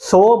100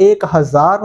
1000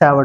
7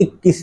21